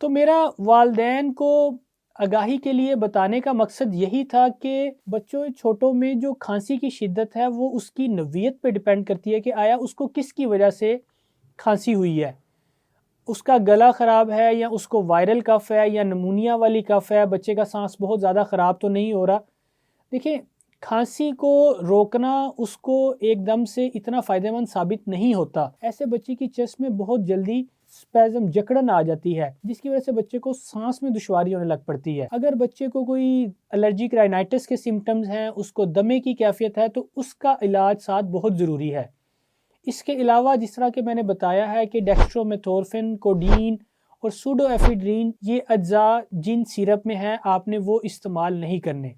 तो मेरा वालदैन को आगाही के लिए बताने का मकसद यही था कि बच्चों छोटों में जो खांसी की शिद्दत है वो उसकी नौइयत पे डिपेंड करती है कि आया उसको किसकी वजह से खांसी हुई है। उसका गला ख़राब है या उसको वायरल कफ़ है या नमूनिया वाली कफ़ है, बच्चे का सांस बहुत ज़्यादा ख़राब तो नहीं हो रहा। देखिए, खांसी को रोकना उसको एकदम से इतना फ़ायदेमंद साबित नहीं होता। ऐसे बच्चे की चेस्ट में बहुत जल्दी स्पैज़म जकड़न आ जाती है, जिसकी वजह से बच्चे को सांस में दुश्वारी होने लग पड़ती है। अगर बच्चे को कोई एलर्जिक राइनाइटिस के सिम्टम्स हैं, उसको दमे की कैफियत है, तो उसका इलाज साथ बहुत ज़रूरी है। इसके अलावा जिस तरह के मैंने बताया है कि डेक्स्ट्रोमेथोर्फिन, कोडीन और सूडोएफिड्रीन ये अज्जा जिन सिरप में हैं, आपने वो इस्तेमाल नहीं करने।